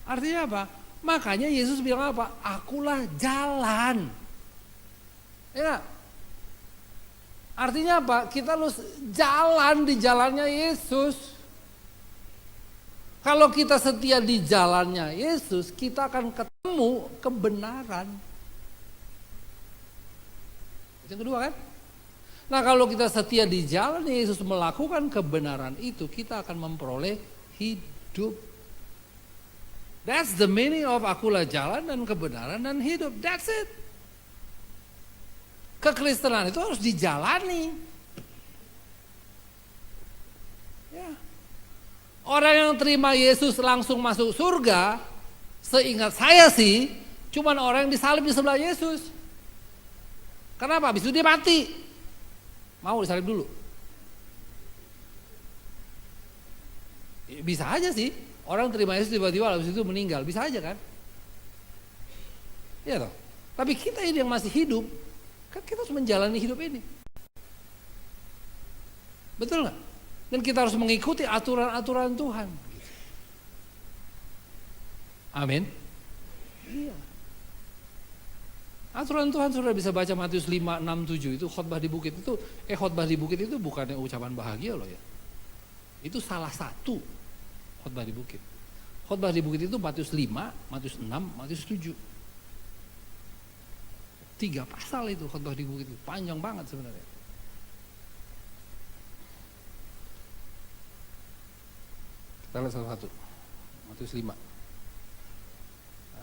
S1: Artinya apa? Makanya Yesus bilang apa? Akulah jalan. Ya. Artinya apa? Kita harus jalan di jalannya Yesus. Kalau kita setia di jalannya Yesus, kita akan ketemu kebenaran. Yang kedua kan? Nah kalau kita setia di jalan Yesus melakukan kebenaran itu, kita akan memperoleh hidup. That's the meaning of akulah jalan dan kebenaran dan hidup. That's it. Kekristenan itu harus dijalani. Ya. Orang yang terima Yesus langsung masuk surga, seingat saya sih, cuman orang yang disalib di sebelah Yesus. Kenapa? Habis itu dia mati. Mau disalib dulu? Bisa aja sih. Orang terima Yesus tiba-tiba habis itu meninggal. Bisa aja kan? Iya toh. Tapi kita ini yang masih hidup, kan kita harus menjalani hidup ini. Betul nggak? Dan kita harus mengikuti aturan-aturan Tuhan. Amin. Iya. Aturan Tuhan sudah bisa baca Matius 5, 6, 7 itu khotbah di bukit itu, khotbah di bukit itu bukannya ucapan bahagia loh ya. Itu salah satu khotbah di bukit. Khotbah di bukit itu Matius 5, Matius 6, Matius 7. 3 pasal itu khotbah di bukit itu, panjang banget sebenarnya. Kita lihat satu-satu. Matius 5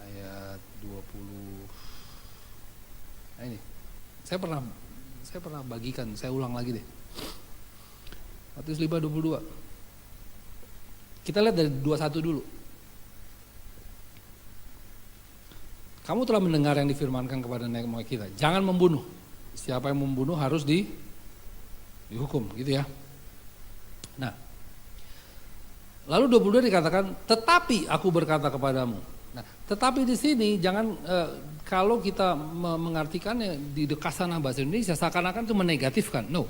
S1: ayat 20. Nah ini, saya pernah bagikan, saya ulang lagi deh. Matius 5:22. Kita lihat dari 21 dulu. Kamu telah mendengar yang difirmankan kepada nenek moyang kita, jangan membunuh. Siapa yang membunuh harus dihukum, gitu ya. Nah, lalu 22 dikatakan, tetapi aku berkata kepadamu. Nah, tetapi di sini jangan kalau kita mengartikannya di Kasana bahasa Indonesia seakan-akan itu menegatifkan. No.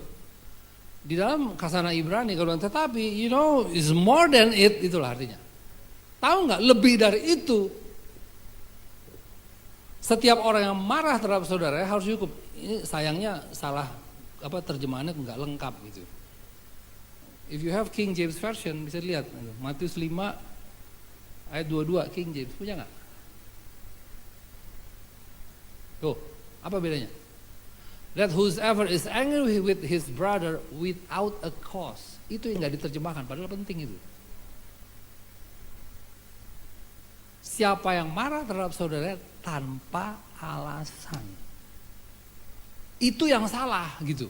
S1: Di dalam Kasana Ibrani kalau tetapi is more than it, itulah artinya. Tahu nggak, lebih dari itu. Setiap orang yang marah terhadap saudara harus dihukum. Ini sayangnya salah terjemahannya nggak lengkap gitu. If you have King James Version bisa lihat Matius 5 ayat 22 King James, punya nggak? Tuh, apa bedanya? That whosoever is angry with his brother without a cause. Itu yang nggak diterjemahkan, padahal penting itu. Siapa yang marah terhadap saudara tanpa alasan. Itu yang salah gitu.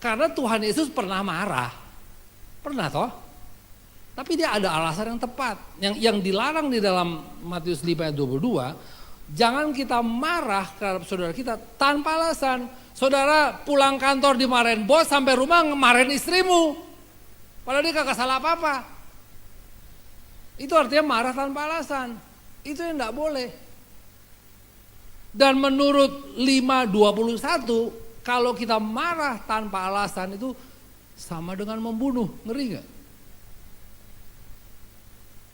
S1: Karena Tuhan Yesus pernah marah. Pernah toh? Tapi dia ada alasan yang tepat. Yang dilarang di dalam Matius 5 ayat 22, jangan kita marah terhadap saudara kita tanpa alasan. Saudara pulang kantor dimarahin bos, sampai rumah ngemarahin istrimu. Padahal dia kagak salah apa-apa. Itu artinya marah tanpa alasan. Itu yang enggak boleh. Dan menurut 5:21, kalau kita marah tanpa alasan itu sama dengan membunuh. Ngeri gak?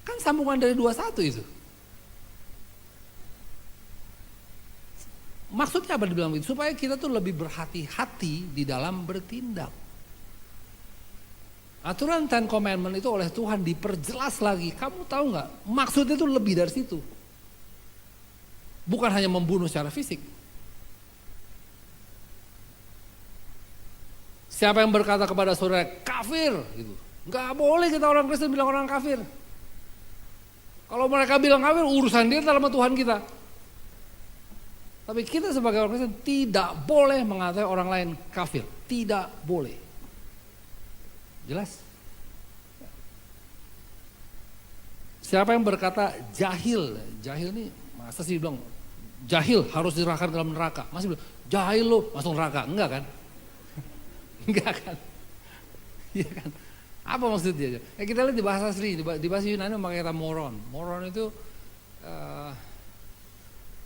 S1: Kan sambungan dari 21 itu. Maksudnya apa dibilang begitu? Supaya kita tuh lebih berhati-hati di dalam bertindak. Aturan Ten Commandment itu oleh Tuhan diperjelas lagi. Kamu tahu nggak? Maksudnya itu lebih dari situ. Bukan hanya membunuh secara fisik. Siapa yang berkata kepada saudara kafir, gitu, nggak boleh kita orang Kristen bilang orang kafir. Kalau mereka bilang kafir, urusan dia sama Tuhan kita. Tapi kita sebagai orang Kristen tidak boleh mengatai orang lain kafir. Tidak boleh. Jelas? Siapa yang berkata jahil? Jahil ini masa sih bilang jahil harus dirahkan dalam neraka. Masih bilang jahil lo masuk neraka. Enggak kan? Enggak kan? Iya kan? Apa maksudnya? Kita lihat di bahasa asli, di bahasa Yunani memakai kata moron. Moron itu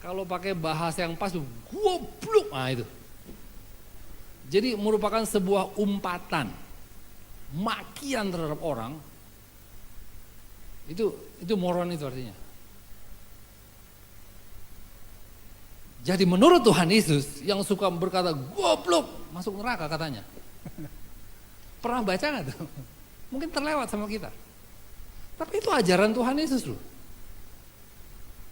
S1: kalau pakai bahasa yang pas tuh goblok, nah itu. Jadi merupakan sebuah umpatan, makian terhadap orang. Itu moron itu artinya. Jadi menurut Tuhan Yesus yang suka berkata goblok masuk neraka katanya. Pernah baca nggak tuh? Mungkin terlewat sama kita. Tapi itu ajaran Tuhan Yesus loh.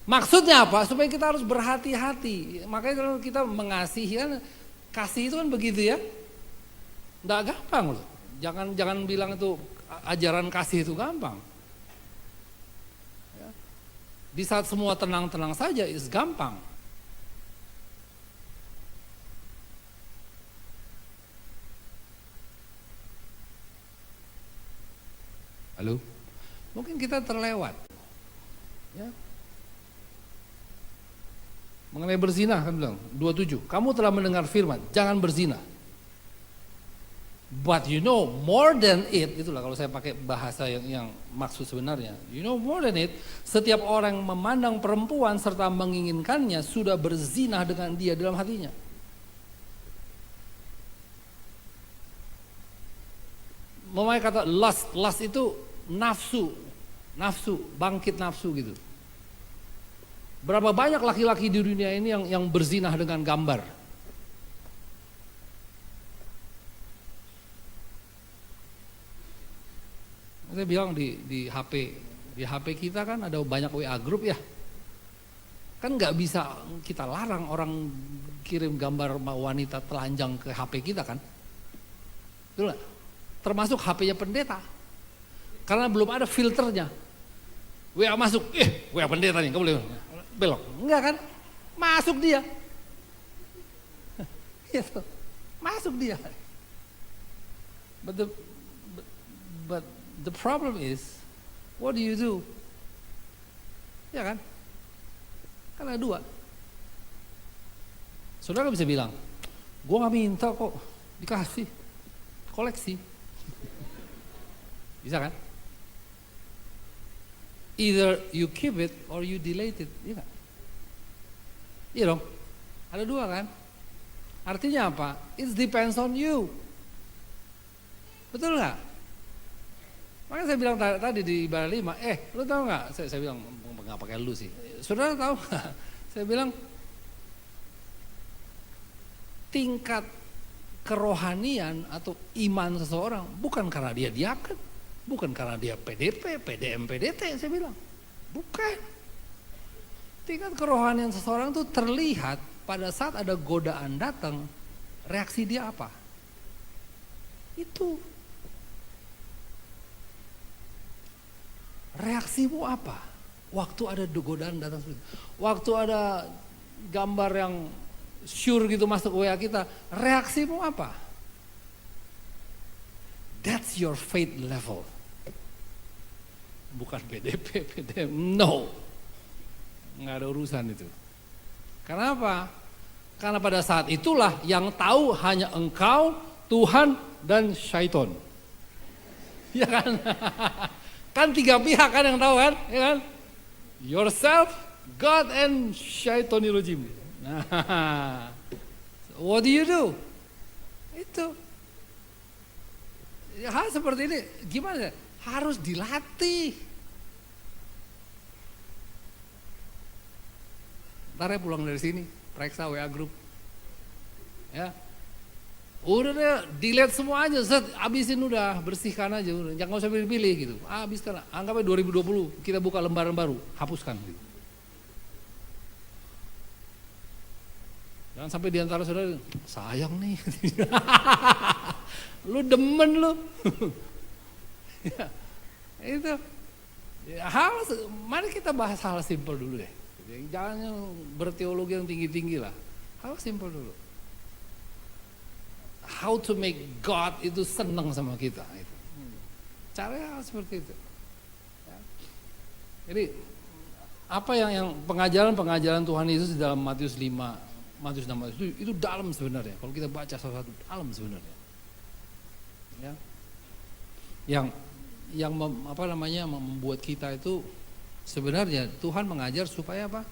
S1: Maksudnya apa? Supaya kita harus berhati-hati. Makanya kalau kita mengasihi kan, kasih itu kan begitu ya. Nggak gampang loh. Jangan bilang itu ajaran kasih itu gampang. Ya. Di saat semua tenang-tenang saja, itu gampang. Halo? Mungkin kita terlewat. Ya. Mengenai berzina kan bilang 27, kamu telah mendengar firman jangan berzina. But you know more than it, itulah kalau saya pakai bahasa yang maksud sebenarnya. You know more than it, setiap orang memandang perempuan serta menginginkannya sudah berzina dengan dia dalam hatinya. Memakai kata lust itu nafsu, bangkit nafsu gitu. Berapa banyak laki-laki di dunia ini yang berzinah dengan gambar? Saya bilang di HP kita kan ada banyak WA grup ya. Kan nggak bisa kita larang orang kirim gambar wanita telanjang ke HP kita kan? Betul nggak? Termasuk HP-nya pendeta. Karena belum ada filternya. WA masuk, WA pendeta nih, kamu boleh belok, enggak kan? Masuk dia. Masuk dia. But the problem is, what do you do? Ya kan? Kan ada dua. Saudara bisa bilang, gua nggak minta kok, dikasih, koleksi. Bisa kan? Either you keep it or you delete it, iya gak? Iya dong, ada dua kan? Artinya apa? It depends on you. Betul nggak? Makanya saya bilang tadi di ibadah 5, lu tahu nggak? Saya bilang nggak pakai lu sih. Saudara tahu nggak? Saya bilang tingkat kerohanian atau iman seseorang bukan karena dia diaken, bukan karena dia PDP, PDM, PDT, saya bilang. Bukan. Tingkat kerohanian seseorang itu terlihat pada saat ada godaan datang, reaksi dia apa? Itu. Reaksimu apa? Waktu ada godaan datang, waktu ada gambar yang sure gitu masuk WA kita, reaksimu apa? That's your faith level. Bukan PDP, PDM, no. Nggak ada urusan itu. Kenapa? Karena pada saat itulah yang tahu hanya engkau, Tuhan, dan syaiton. Ya kan? Kan 3 pihak kan yang tahu kan? Ya kan? Yourself, God, and syaitonir rajim. Nah, what do you do? Itu. Hal seperti ini gimana? Harus dilatih. Ntar ya pulang dari sini, periksa WA group. Ya. Udah deh, delete semua aja, habisin udah, bersihkan aja, udah. Jangan usah pilih-pilih gitu. Habiskan, anggap aja 2020 kita buka lembaran baru, hapuskan gitu. Jangan sampai diantara saudara, sayang nih. Lu demen lu. Ya, itu. Ya, mari kita bahas hal simpel dulu deh. Jangan yang berteologi yang tinggi-tinggi lah. Hal simpel dulu. How to make God itu senang sama kita. Caranya seperti itu. Jadi apa yang pengajaran Tuhan Yesus di dalam Matius 5, Matius 6 itu dalam sebenarnya. Kalau kita baca satu-satu dalam sebenarnya. Ya. Yang membuat kita itu sebenarnya Tuhan mengajar supaya apa?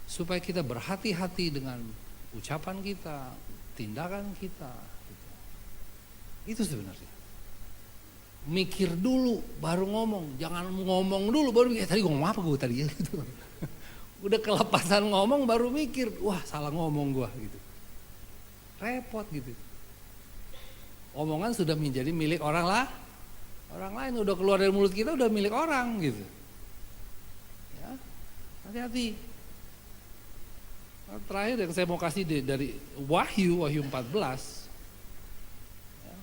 S1: Supaya kita berhati-hati dengan ucapan kita, tindakan kita. Itu sebenarnya. Mikir dulu baru ngomong, jangan ngomong dulu baru mikir. Tadi ngomong apa gue tadi gitu. Udah kelepasan ngomong baru mikir, wah salah ngomong gue gitu. Repot gitu. Omongan sudah menjadi milik orang lain, udah keluar dari mulut kita udah milik orang gitu. Ya, hati-hati. Terakhir yang saya mau kasih dari Wahyu 14 ya,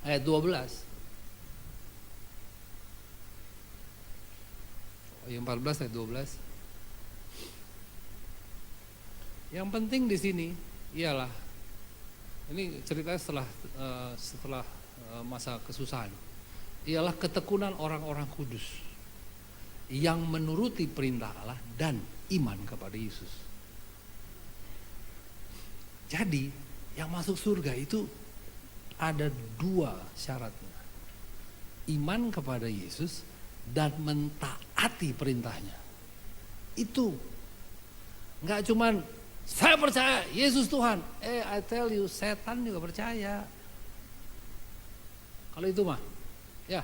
S1: ayat 12. Wahyu 14 ayat 12. Yang penting di sini ialah ini ceritanya setelah masa kesusahan. Ialah ketekunan orang-orang kudus yang menuruti perintah Allah dan iman kepada Yesus. Jadi yang masuk surga itu ada 2 syaratnya. Iman kepada Yesus dan mentaati perintahnya. Itu nggak cuman saya percaya Yesus Tuhan. I tell you, setan juga percaya. Kalau itu mah, ya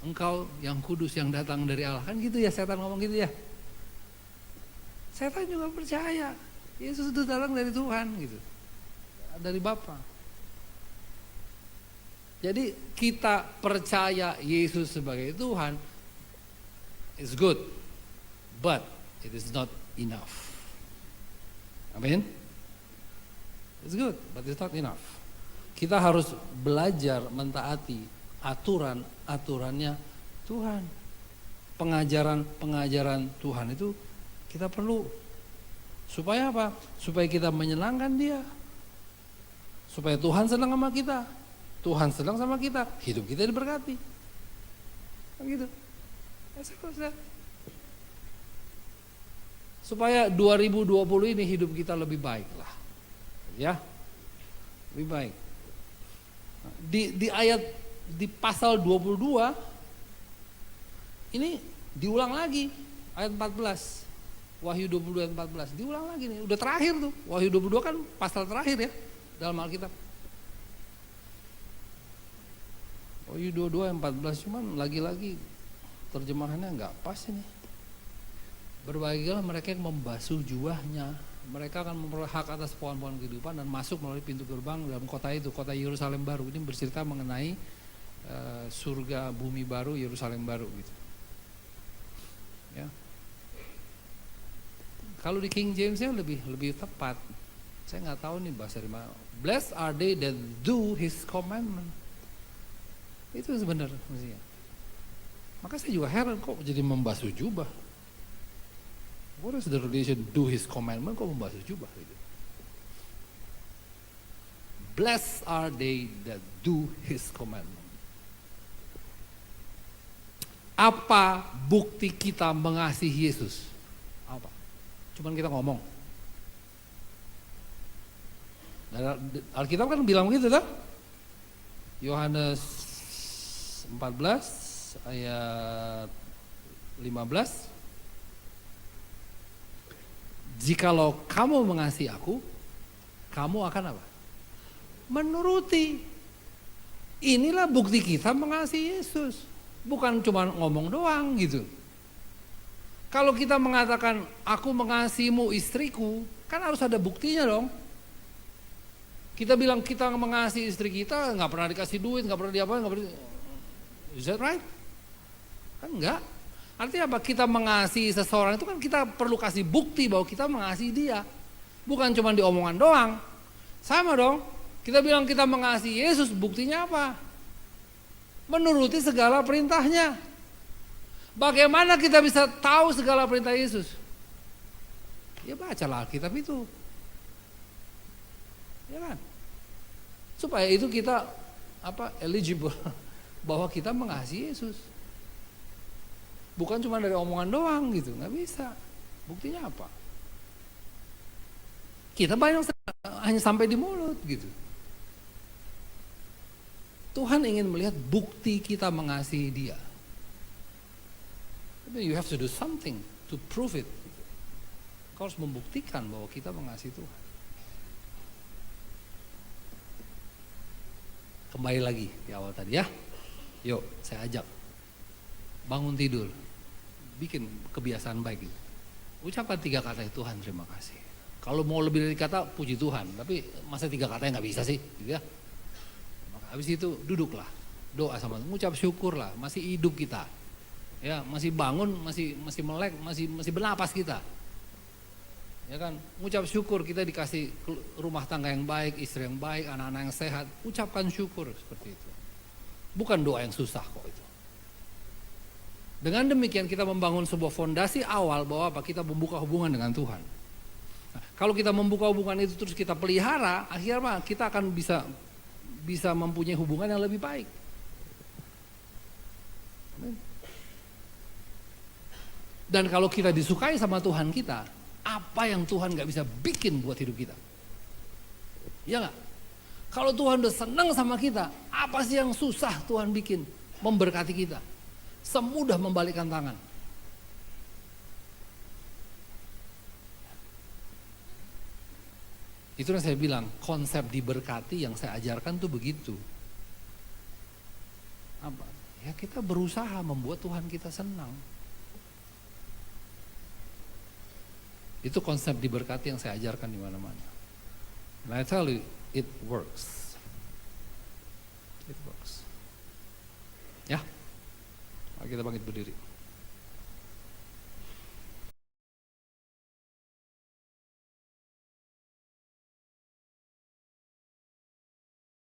S1: engkau yang kudus yang datang dari Allah. Kan gitu ya, setan ngomong gitu ya. Setan juga percaya Yesus itu datang dari Tuhan gitu, dari Bapa. Jadi kita percaya Yesus sebagai Tuhan, it's good, but it is not enough. Amin. It's good, but it's not enough. Kita harus belajar mentaati aturan-aturannya Tuhan. Pengajaran Tuhan itu kita perlu. Supaya apa? Supaya kita menyenangkan Dia. Supaya Tuhan senang sama kita. Tuhan senang sama kita, hidup kita diberkati. Kan gitu. Supaya 2020 ini hidup kita lebih baik lah. Ya. Lebih baik. Di ayat di pasal 22 ini diulang lagi ayat 14. Wahyu 22 ayat 14 diulang lagi nih, udah terakhir tuh. Wahyu 22 kan pasal terakhir ya dalam Alkitab. Oh iya 22 ayat 14, cuman lagi-lagi terjemahannya nggak pas ini. Berbahagialah mereka yang membasuh jubahnya, mereka akan memperoleh hak atas pohon-pohon kehidupan dan masuk melalui pintu gerbang dalam kota itu, kota Yerusalem baru. Ini bercerita mengenai surga bumi baru, Yerusalem baru gitu. Ya. Kalau di King James-nya lebih tepat. Saya nggak tahu nih bahasa dari mana. Blessed are they that do His commandment. Itu sebenarnya maksudnya. Maka saya juga heran kok jadi membasuh jubah. What is the relation do His commandment kok membasuh jubah gitu. Blessed are they that do His commandment. Apa bukti kita mengasihi Yesus? Apa? Cuman kita ngomong. Alkitab kan bilang begitu kan? Yohanes 14 ayat 15. Jikalau kamu mengasihi aku, kamu akan apa? Menuruti. Inilah bukti kita mengasihi Yesus. Bukan cuma ngomong doang gitu. Kalau kita mengatakan aku mengasihimu istriku, kan harus ada buktinya dong. Kita bilang kita mengasihi istri kita, nggak pernah dikasih duit, nggak pernah diapain, nggak pernah. Is that right? Kan enggak. Artinya apa? Kita mengasihi seseorang itu kan kita perlu kasih bukti bahwa kita mengasihi dia. Bukan cuma di omongan doang. Sama dong. Kita bilang kita mengasihi Yesus, buktinya apa? Menuruti segala perintahnya. Bagaimana kita bisa tahu segala perintah Yesus? Ya bacalah Alkitab itu. Ya kan? Supaya itu kita eligible bahwa kita mengasihi Yesus. Bukan cuma dari omongan doang gitu, nggak bisa. Buktinya apa? Kita banyak hanya sampai di mulut gitu. Tuhan ingin melihat bukti kita mengasihi Dia. Tapi you have to do something to prove it. Kau harus membuktikan bahwa kita mengasihi Tuhan. Kembali lagi di awal tadi ya. Yuk, saya ajak. Bangun tidur. Bikin kebiasaan baik gitu. Ucapkan 3 kata Tuhan terima kasih. Kalau mau lebih dari kata puji Tuhan, tapi masa 3 katanya nggak bisa sih, gitu ya. Maka habis itu duduklah, doa sama Tuhan, mengucap syukurlah, masih hidup kita, ya masih bangun, masih melek, masih bernapas kita, ya kan. Mengucap syukur kita dikasih rumah tangga yang baik, istri yang baik, anak-anak yang sehat, ucapkan syukur seperti itu. Bukan doa yang susah kok itu. Dengan demikian kita membangun sebuah fondasi awal bahwa apa? Kita membuka hubungan dengan Tuhan. Nah, kalau kita membuka hubungan itu terus kita pelihara, akhirnya kita akan bisa mempunyai hubungan yang lebih baik. Dan kalau kita disukai sama Tuhan kita, apa yang Tuhan gak bisa bikin buat hidup kita? Iya gak? Kalau Tuhan udah senang sama kita, apa sih yang susah Tuhan bikin memberkati kita? Semudah membalikkan tangan. Itu yang saya bilang, konsep diberkati yang saya ajarkan tuh begitu. Apa? Ya kita berusaha membuat Tuhan kita senang. Itu konsep diberkati yang saya ajarkan di mana-mana. And I tell you, it works. It works. Ya. Kita bangkit berdiri.